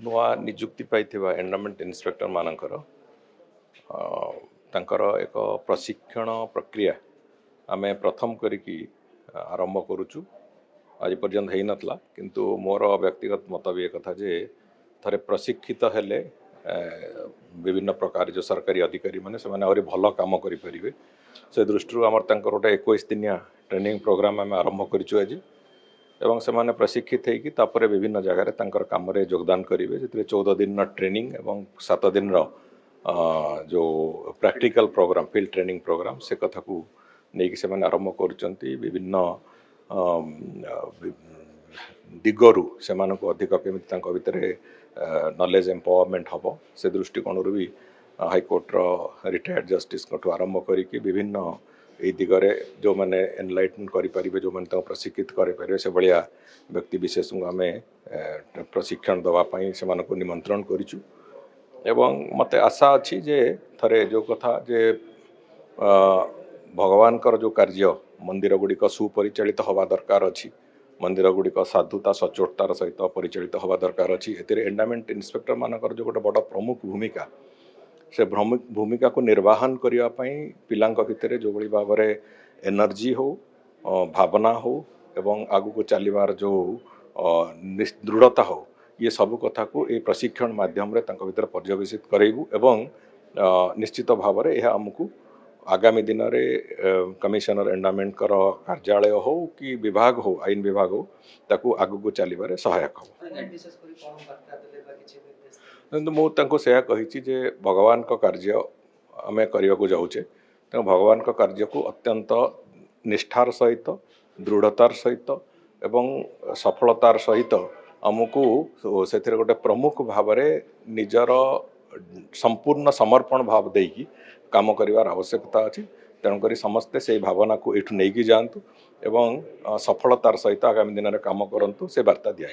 नुआ निजुक्ति पाइथिबा environment inspector मानकर तांकर एक प्रशिक्षण प्रक्रिया आमे प्रथम करिकी आरंभ करूचु। आज पर्यंत है नतला किंतु मोर व्यक्तिगत मत भी एक कथा जे थरे प्रशिक्षित हेले विभिन्न प्रकार जो सरकारी अधिकारी माने से माने और भल काम करि परिबे से दृष्टि आमर तांकर गोटे 21 दिनिया ट्रेनिंग प्रोग्राम आम आरंभ करिचु आज एवं से माने प्रशिक्षित होगी तापर विभिन्न जगार तांकर काम रे योगदान करेंगे जितने 14 दिन ट्रेनिंग एवं 7 दिन जो practical programme field training programme से कथा को नहीं से माने आरंभ करुचंती विभिन्न दिगरु से मानको अधिक केमिति तांको भितरे नॉलेज एम्पावरमेंट हबो से दृष्टिकोण भी हाईकोर्ट रिटायर्ड जस्टिस को आरंभ करिकी विभिन्न यही दिगरे जो मैंने एनलाइटन करें जो मैंने प्रशिक्षित करें से भाया व्यक्ति विशेष आम प्रशिक्षण दवापाई से निमंत्रण करूँ एवं मते आशा अच्छी जे थरे जो कथा जे भगवान कर जो कार्य मंदिर गुड़िक सुपरिचालित हवा दरकार अच्छी मंदिर गुड़िक साधुता सचोटतार सहित परिचालित हवा दरकार अच्छी एनवायरनमेंट इन्स्पेक्टर मानकर जो गोटे बड़ प्रमुख भूमिका से भूमिका को निर्वाहन करने पिलांक भितर जो भाई भाव में एनर्जी हो भावना हो एवं आगु को चलिबार जो दृढ़ता हो ये सब कथा को ये प्रशिक्षण माध्यम रे तांको भितर पर्यवेक्षित करेबू एवं निश्चित भाव में यह आमको आगामी दिन में कमिशनर एनवायरनमेंट कर कार्यालय हो कि विभाग हो आईन विभाग हो ताकू आगु को चलिबारे सहायक हो। किंतु मुझे कही जे भगवान का कार्य आम करने को जाऊे तेणु भगवान का कार्य को अत्यंत निष्ठार सहित दृढ़तार सहित एवं सफलतार सहित आमको से गोटे प्रमुख भाव में निजर संपूर्ण समर्पण भाव देकी काम करिवार आवश्यकता अच्छी तेणुक समस्ते से भावना को एठू नहीं जातु एवं सफलतार सहित आगामी दिन में काम करंतु से वार्ता दिया।